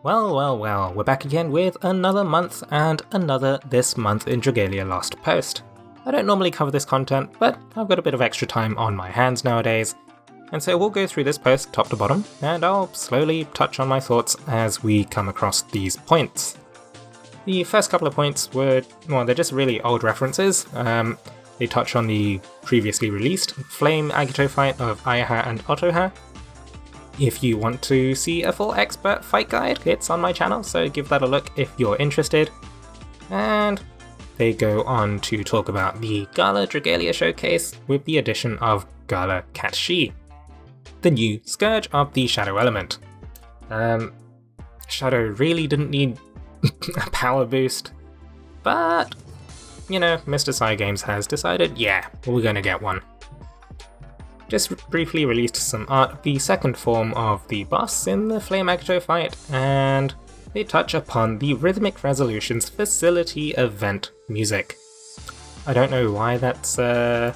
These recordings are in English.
Well, we're back again with another month and another This Month in Dragalia Lost post. I don't normally cover this content, but I've got a bit of extra time on my hands nowadays, and so we'll go through this post top to bottom, and I'll slowly touch on my thoughts as we come across these points. The first couple of points were, well, they're just really old references. They touch on the previously released Flame Agito fight of Ayaha and Otoha. If you want to see a full expert fight guide, it's on my channel, so give that a look if you're interested. And they go on to talk about the Gala Dragalia showcase with the addition of Gala Katshi, the new Scourge of the Shadow Element. Shadow really didn't need a power boost, but, you know, Mr. Cygames has decided, yeah, we're gonna get one. Just briefly released some art of the second form of the boss in the Flame Agito fight, and they touch upon the Rhythmic Resolutions Facility event music. I don't know why that's, a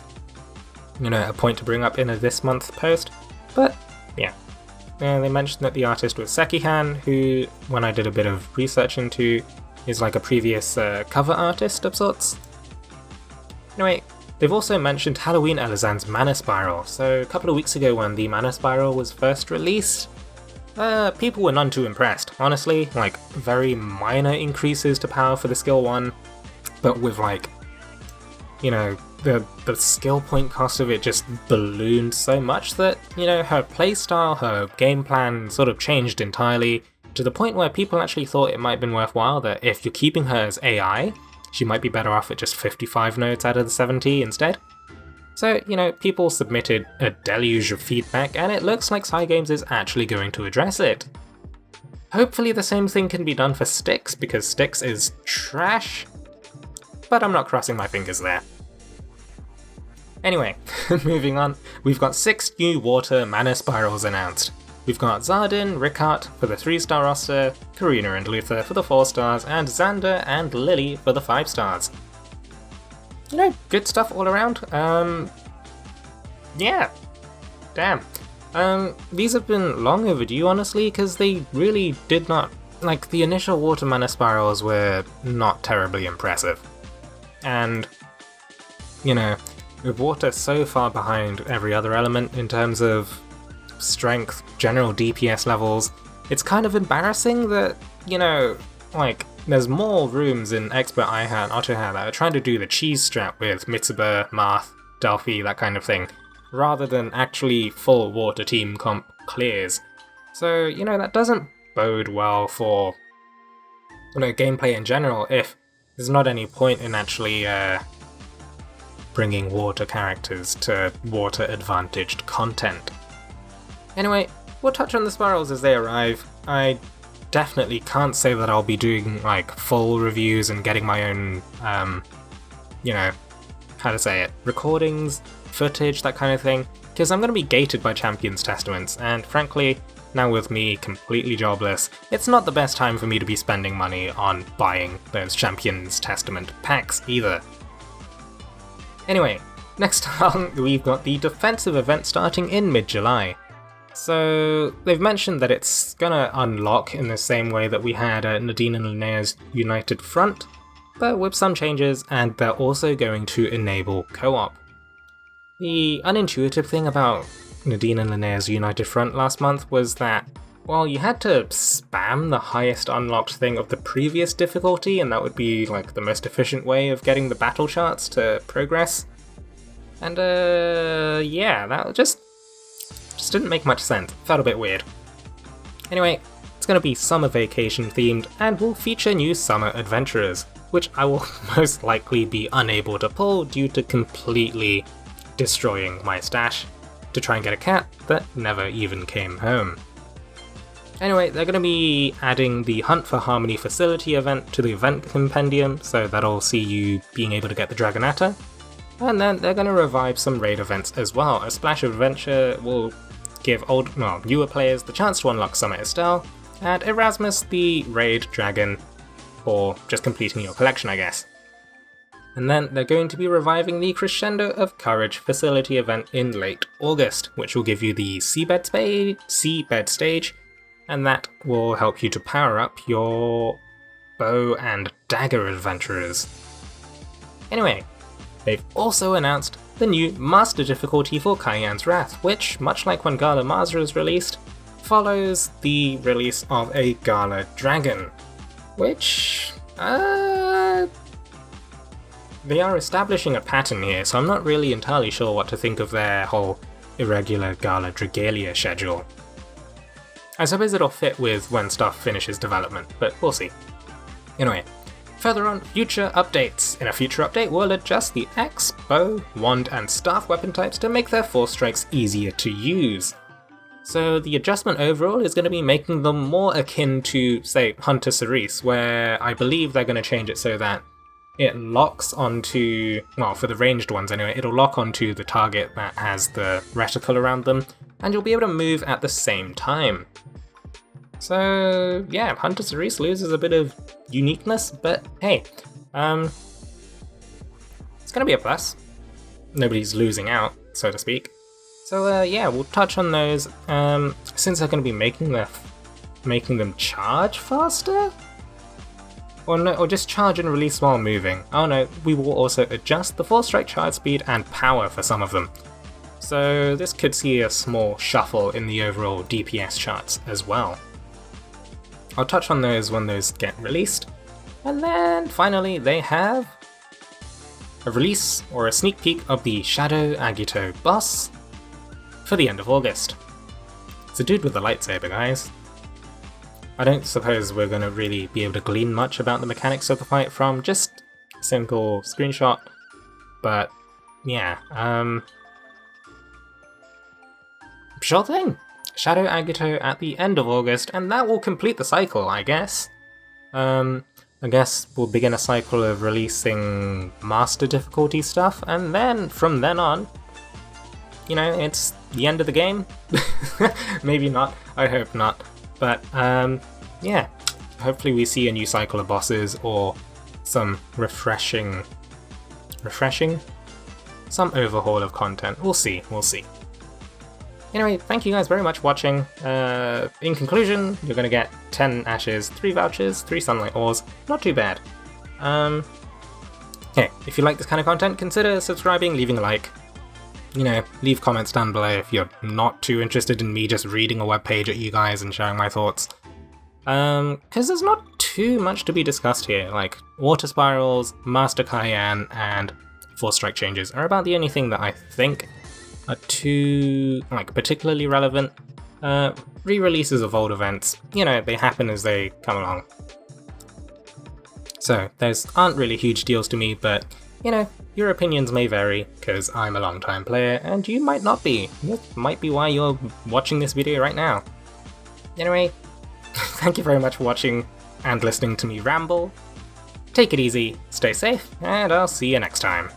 point to bring up in a This Month post, but yeah. They mentioned that the artist was Sekihan, who, when I did a bit of research into, is like a previous cover artist of sorts. Anyway, they've also mentioned Halloween Elisanne's Mana Spiral. So a couple of weeks ago when the Mana Spiral was first released, people were none too impressed, honestly. Like, very minor increases to power for the skill 1, but with like, you know, the skill point cost of it just ballooned so much that, you know, her playstyle, her game plan sort of changed entirely, to the point where people actually thought it might have been worthwhile that if you're keeping her as AI, she might be better off at just 55 nodes out of the 70 instead. So, you know, people submitted a deluge of feedback, and it looks like Cygames is actually going to address it. Hopefully the same thing can be done for Styx, because Styx is trash, but I'm not crossing my fingers there. Anyway, moving on, we've got 6 new water mana spirals announced. We've got Zardin, Ricard for the 3-star roster, Karina and Luther for the 4 stars, and Xander and Lily for the 5 stars. You know, good stuff all around. Yeah. Damn. These have been long overdue, honestly, because they really did not... Like, the initial water mana spirals were not terribly impressive. And, you know, with water so far behind every other element in terms of strength, general DPS levels, it's kind of embarrassing that, you know, like, there's more rooms in Expert Ayaha and Otoha that are trying to do the cheese strat with Mitsuba, Marth, Delphi, that kind of thing, rather than actually full water team comp clears. So, you know, that doesn't bode well for, you know, gameplay in general if there's not any point in actually bringing water characters to water advantaged content. Anyway, we'll touch on the spirals as they arrive. I definitely can't say that I'll be doing like full reviews and getting my own, you know, how to say it, recordings, footage, that kind of thing, because I'm going to be gated by Champions Testaments, and frankly, now with me completely jobless, it's not the best time for me to be spending money on buying those Champions Testament packs either. Anyway, next on we've got the defensive event starting in mid-July. So they've mentioned that it's gonna unlock in the same way that we had Nadine and Linnea's United Front, but with some changes, and they're also going to enable co-op. The unintuitive thing about Nadine and Linnea's United Front last month was that, well, you had to spam the highest unlocked thing of the previous difficulty, and that would be like the most efficient way of getting the battle charts to progress. And yeah, that just didn't make much sense. Felt a bit weird. Anyway, it's going to be summer vacation themed and will feature new summer adventurers, which I will most likely be unable to pull due to completely destroying my stash to try and get a cat that never even came home. Anyway, they're going to be adding the Hunt for Harmony facility event to the event compendium, so that'll see you being able to get the Dragonata. And then they're going to revive some raid events as well. A Splash of Adventure will give newer players the chance to unlock Summit Estelle, and Erasmus the raid dragon for just completing your collection, I guess. And then they're going to be reviving the Crescendo of Courage facility event in late August, which will give you the seabed stage, and that will help you to power up your bow and dagger adventurers. Anyway, they've also announced the new Master difficulty for Cayenne's Wrath, which, much like when Gala Mars was released, follows the release of a Gala Dragon, which, they are establishing a pattern here, so I'm not really entirely sure what to think of their whole irregular Gala Dragalia schedule. I suppose it'll fit with when stuff finishes development, but we'll see. Anyway, further on, future updates. In a future update, we'll adjust the axe, bow, wand, and staff weapon types to make their force strikes easier to use. So the adjustment overall is going to be making them more akin to, say, Hunter Cerise, where I believe they're going to change it so that it locks onto, well, for the ranged ones anyway, it'll lock onto the target that has the reticle around them, and you'll be able to move at the same time. So yeah, Hunter Cerise loses a bit of uniqueness, but hey, it's gonna be a plus. Nobody's losing out, so to speak. So yeah, we'll touch on those, since they're gonna be making them charge faster? Or no, or just charge and release while moving. Oh no, we will also adjust the force strike charge speed and power for some of them. So this could see a small shuffle in the overall DPS charts as well. I'll touch on those when those get released. And then finally they have a release or a sneak peek of the Shadow Agito boss for the end of August. It's a dude with a lightsaber, guys. I don't suppose we're going to really be able to glean much about the mechanics of the fight from just a simple screenshot, but yeah, sure thing! Shadow Agito at the end of August, and that will complete the cycle, I guess. I guess we'll begin a cycle of releasing Master difficulty stuff, and then, from then on, you know, it's the end of the game? Maybe not, I hope not. But yeah, hopefully we see a new cycle of bosses or some refreshing, some overhaul of content. We'll see. Anyway, thank you guys very much for watching. In conclusion, you're gonna get 10 ashes, 3 vouchers, 3 sunlight ores. Not too bad. Hey, if you like this kind of content, consider subscribing, leaving a like. You know, leave comments down below if you're not too interested in me just reading a webpage at you guys and sharing my thoughts. Because there's not too much to be discussed here, like Water Spirals, Master Cayenne, and Force Strike changes are about the only thing that I think are too, like, particularly relevant. Re-releases of old events, you know, they happen as they come along. So, those aren't really huge deals to me, but, you know, your opinions may vary, because I'm a long-time player, and you might not be. That might be why you're watching this video right now. Anyway, thank you very much for watching and listening to me ramble. Take it easy, stay safe, and I'll see you next time.